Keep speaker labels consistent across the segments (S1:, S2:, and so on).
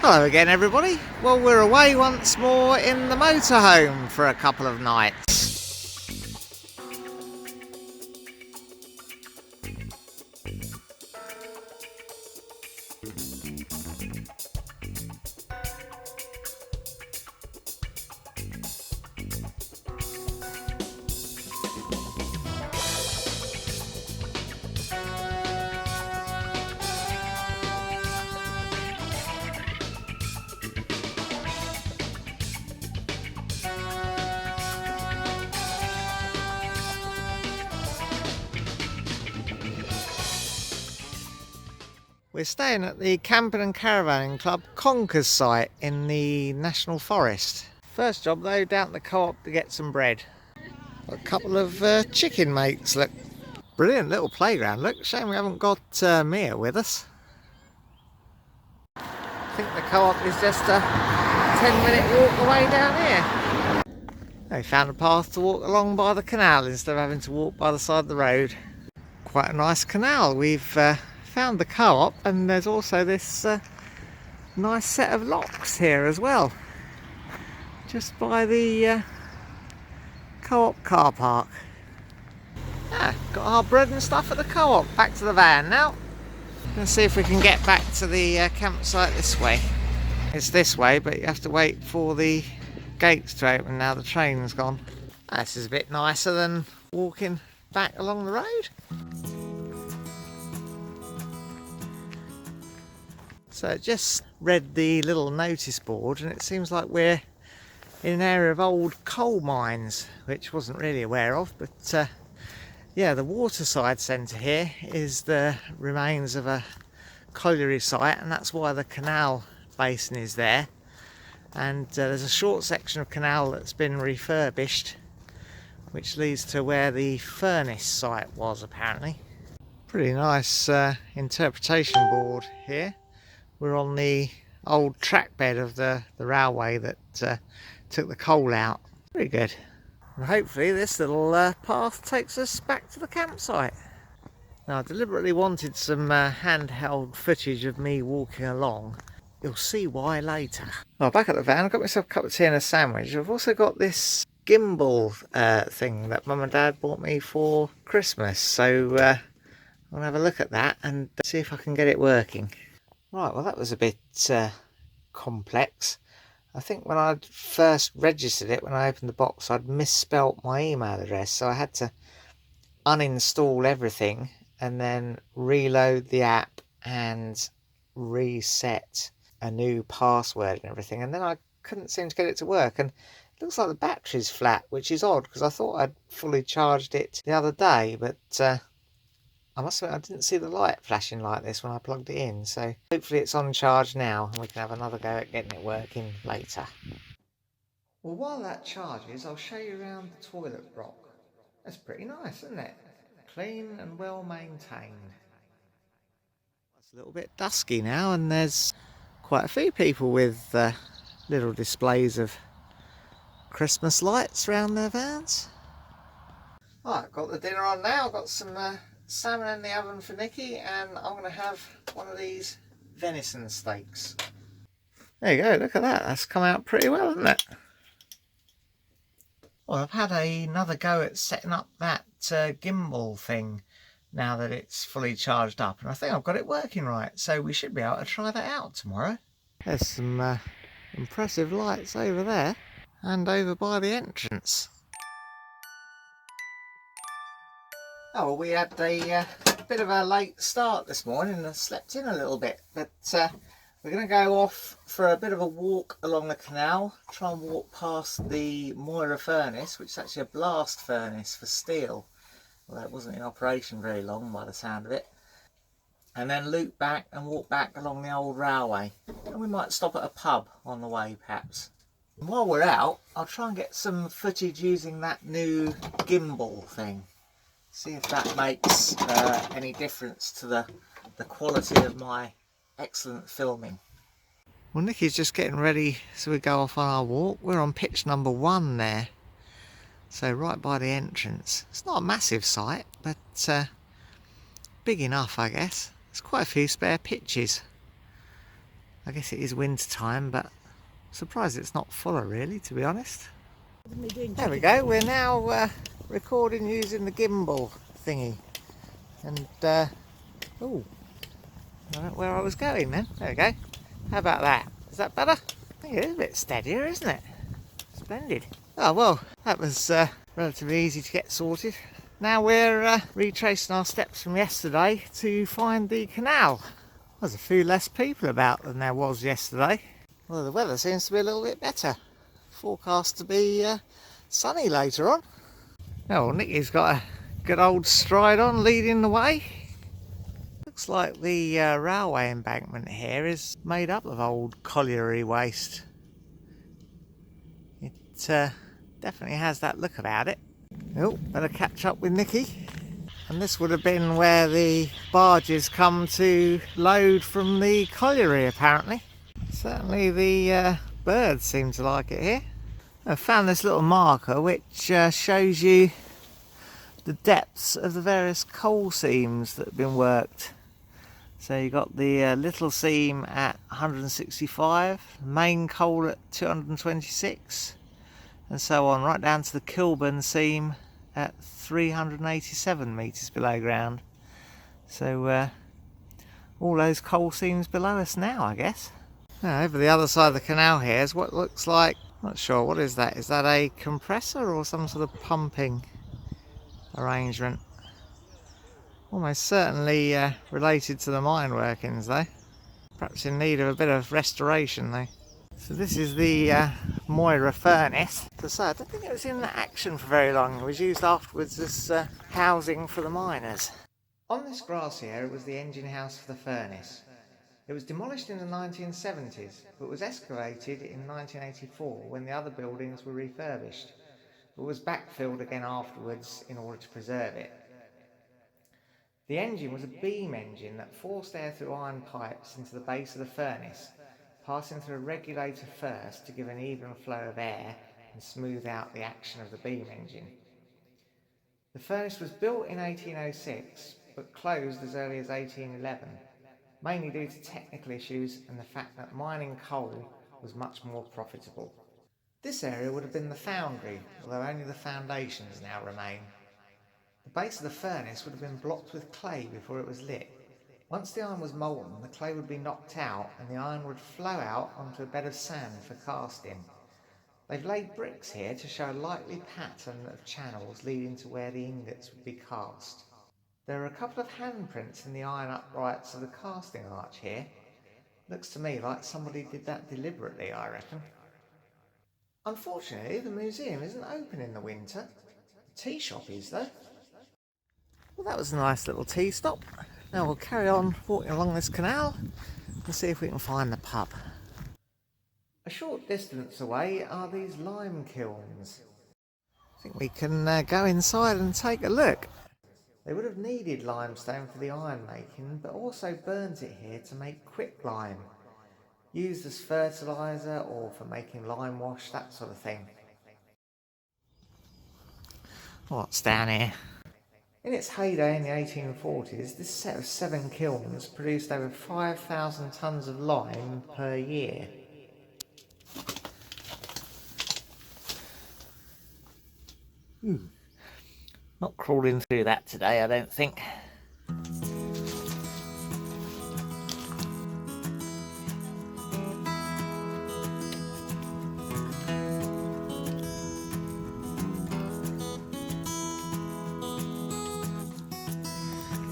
S1: Hello again everybody. Well, we're away once more in the motorhome for a couple of nights. We're staying at the Camping and Caravanning Club Conkers site in the National Forest. First job though, down to the co-op to get some bread. Got a couple of chicken mates, look. Brilliant little playground, look. Shame we haven't got Mia with us. I think the co-op is just a 10-minute walk away down here. They found a path to walk along by the canal instead of having to walk by the side of the road. Quite a nice canal. We've found the co-op, and there's also this nice set of locks here as well, just by the co-op car park. Got our bread and stuff at the co-op. Back to the van now. Let's see if we can get back to the campsite this way. It's this way, but you have to wait for the gates to open now the train's gone. This is a bit nicer than walking back along the road. So I just read the little notice board, and it seems like we're in an area of old coal mines, which I wasn't really aware of, but yeah, the waterside centre here is the remains of a colliery site, and that's why the canal basin is there. And there's a short section of canal that's been refurbished, which leads to where the furnace site was apparently. Pretty nice interpretation board here. We're on the old track bed of the railway that took the coal out. Pretty good. And hopefully this little path takes us back to the campsite. Now I deliberately wanted some handheld footage of me walking along. You'll see why later. Oh, back at the van, I've got myself a cup of tea and a sandwich. I've also got this gimbal thing that Mum and Dad bought me for Christmas. So I'll have a look at that and see if I can get it working. Right, well that was a bit complex. I think when I first registered it, when I opened the box, I'd misspelt my email address, so I had to uninstall everything and then reload the app and reset a new password and everything, and then I couldn't seem to get it to work, and it looks like the battery's flat, which is odd because I thought I'd fully charged it the other day, but I must admit I didn't see the light flashing like this when I plugged it in, so hopefully it's on charge now and we can have another go at getting it working later. Well, while that charges, I'll show you around the toilet block. That's pretty nice, isn't it? Clean and well maintained. It's a little bit dusky now, and there's quite a few people with little displays of Christmas lights around their vans. Right, got the dinner on now. I've got some salmon in the oven for Nikki, and I'm going to have one of these venison steaks. There you go, look at that, that's come out pretty well, hasn't it? Well, I've had another go at setting up that gimbal thing now that it's fully charged up, and I think I've got it working right, so we should be able to try that out tomorrow. There's some impressive lights over there and over by the entrance. Oh, well, we had a bit of a late start this morning and I slept in a little bit, but we're going to go off for a bit of a walk along the canal, try and walk past the Moira furnace, which is actually a blast furnace for steel, although it wasn't in operation very long by the sound of it, and then loop back and walk back along the old railway, and we might stop at a pub on the way perhaps. And while we're out, I'll try and get some footage using that new gimbal thing. See if that makes any difference to the quality of my excellent filming. Well, Nikki's just getting ready so we go off on our walk. We're on pitch number 1 there, so right by the entrance. It's not a massive site, but big enough I guess. There's quite a few spare pitches. I guess it is winter time, but surprised it's not fuller really, to be honest. There we go, we're now recording using the gimbal thingy. And, oh, I don't know where I was going then. There we go. How about that? Is that better? I think it is a bit steadier, isn't it? Splendid. Oh well, that was relatively easy to get sorted. Now we're retracing our steps from yesterday to find the canal. There's a few less people about than there was yesterday. Well, the weather seems to be a little bit better. Forecast to be sunny later on. Oh, Nicky's got a good old stride on leading the way. Looks like the railway embankment here is made up of old colliery waste. It definitely has that look about it. Oh, better catch up with Nicky. And this would have been where the barges come to load from the colliery, apparently. Certainly the birds seem to like it here. I found this little marker which shows you the depths of the various coal seams that have been worked. So you've got the little seam at 165, main coal at 226, and so on, right down to the Kilburn seam at 387 metres below ground. So all those coal seams below us now, I guess. Now, over the other side of the canal here is what looks like, not sure, what is that? Is that a compressor or some sort of pumping arrangement? Almost certainly related to the mine workings though. Perhaps in need of a bit of restoration though. So this is the Moira furnace. To say, I don't think it was in action for very long. It was used afterwards as housing for the miners. On this grassy area was the engine house for the furnace. It was demolished in the 1970s, but was excavated in 1984 when the other buildings were refurbished, but was backfilled again afterwards in order to preserve it. The engine was a beam engine that forced air through iron pipes into the base of the furnace, passing through a regulator first to give an even flow of air and smooth out the action of the beam engine. The furnace was built in 1806, but closed as early as 1811, mainly due to technical issues and the fact that mining coal was much more profitable. This area would have been the foundry, although only the foundations now remain. The base of the furnace would have been blocked with clay before it was lit. Once the iron was molten, the clay would be knocked out and the iron would flow out onto a bed of sand for casting. They've laid bricks here to show a likely pattern of channels leading to where the ingots would be cast. There are a couple of handprints in the iron uprights of the casting arch here. Looks to me like somebody did that deliberately, I reckon. Unfortunately, the museum isn't open in the winter. The tea shop is though. Well, that was a nice little tea stop. Now we'll carry on walking along this canal and see if we can find the pub. A short distance away are these lime kilns. I think we can go inside and take a look. They would have needed limestone for the iron making, but also burnt it here to make quicklime, used as fertiliser or for making lime wash, that sort of thing. What's down here? In its heyday in the 1840s, this set of 7 kilns produced over 5,000 tonnes of lime per year. Not crawling through that today, I don't think.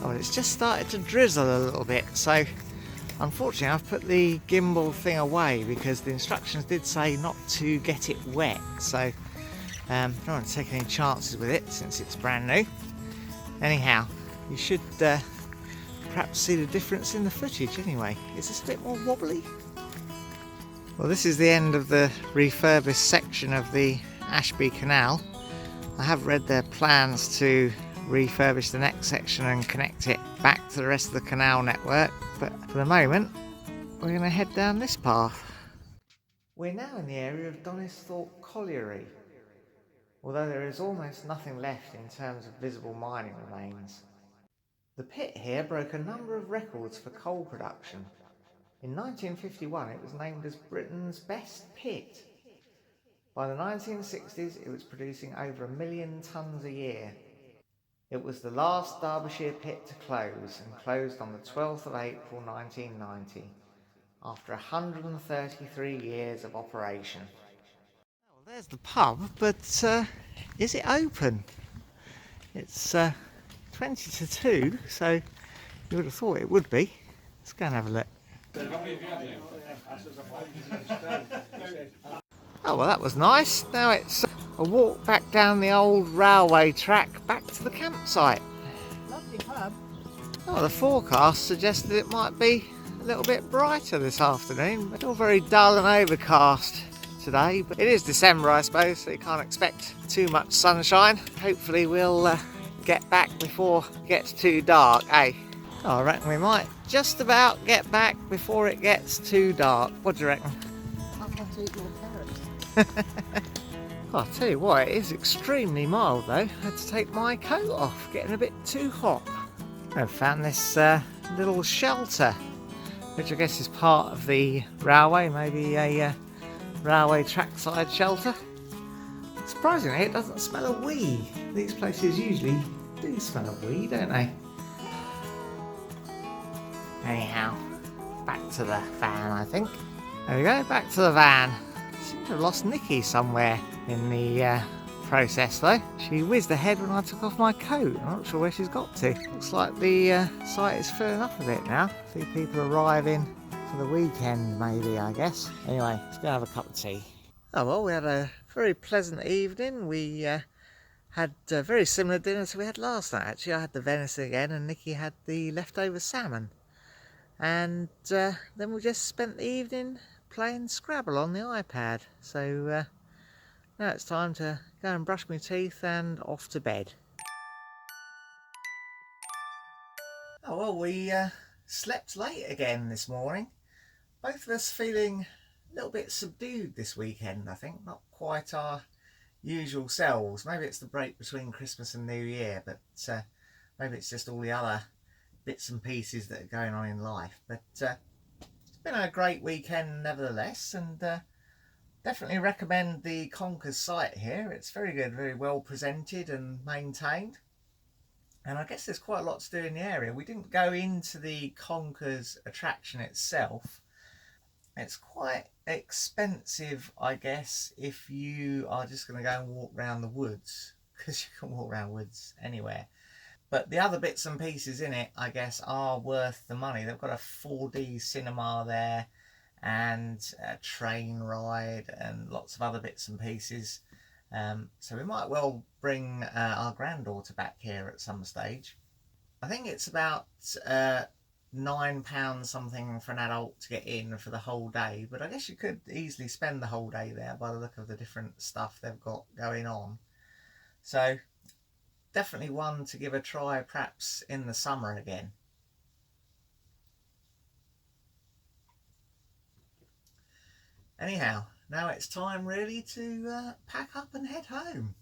S1: Oh, it's just started to drizzle a little bit, so unfortunately I've put the gimbal thing away because the instructions did say not to get it wet, so I don't want to take any chances with it since it's brand new. Anyhow, you should perhaps see the difference in the footage anyway. Is this a bit more wobbly? Well, this is the end of the refurbished section of the Ashby Canal. I have read their plans to refurbish the next section and connect it back to the rest of the canal network, but for the moment we're going to head down this path. We're now in the area of Donisthorpe Colliery, although there is almost nothing left in terms of visible mining remains. The pit here broke a number of records for coal production. In 1951 it was named as Britain's best pit. By the 1960s it was producing over 1 million tonnes a year. It was the last Derbyshire pit to close and closed on the 12th of April 1990 after 133 years of operation. Well, there's the pub, but is it open? It's 20 to 2, so you would have thought it would be. Let's go and have a look. Oh, well, that was nice. Now it's a walk back down the old railway track back to the campsite.
S2: Lovely pub.
S1: Oh, the forecast suggested it might be a little bit brighter this afternoon. It's all very dull and overcast today, but it is December, I suppose, so you can't expect too much sunshine. Hopefully we'll get back before it gets too dark, eh? Oh, I reckon we might just about get back before it gets too dark. What do you reckon?
S2: I'll have to eat more carrots.
S1: Oh, I'll tell you what, it is extremely mild though. I had to take my coat off, getting a bit too hot. I've found this little shelter, which I guess is part of the railway, maybe a railway trackside shelter. Surprisingly, it doesn't smell of weed. These places usually do smell of weed, don't they? Anyhow, back to the van, I think. There we go, back to the van. Seem to have lost Nikki somewhere in the process though. She whizzed ahead when I took off my coat. I'm not sure where she's got to. Looks like the site is filling up a bit now. A few people arriving for the weekend maybe, I guess. Anyway, let's go have a cup of tea. Oh well, we had a very pleasant evening. We had a very similar dinner to we had last night actually. I had the venison again and Nikki had the leftover salmon. And then we just spent the evening playing Scrabble on the iPad. So now it's time to go and brush my teeth and off to bed. Oh well, we slept late again this morning. Both of us feeling a little bit subdued this weekend, I think. Not quite our usual selves. Maybe it's the break between Christmas and New Year, but maybe it's just all the other bits and pieces that are going on in life. But it's been a great weekend nevertheless, and definitely recommend the Conkers site here. It's very good, very well presented and maintained. And I guess there's quite a lot to do in the area. We didn't go into the Conkers attraction itself. It's quite expensive, I guess, if you are just going to go and walk around the woods, because you can walk around woods anywhere. But the other bits and pieces in it, I guess, are worth the money. They've got a 4D cinema there and a train ride and lots of other bits and pieces. So we might well bring our granddaughter back here at some stage. I think it's about £9 something for an adult to get in for the whole day. But I guess you could easily spend the whole day there by the look of the different stuff they've got going on. So definitely one to give a try, perhaps in the summer again. Anyhow, now it's time really to pack up and head home.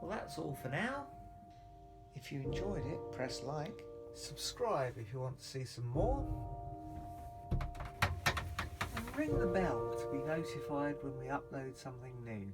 S1: Well, that's all for now. If you enjoyed it, press like. Subscribe if you want to see some more. And ring the bell to be notified when we upload something new.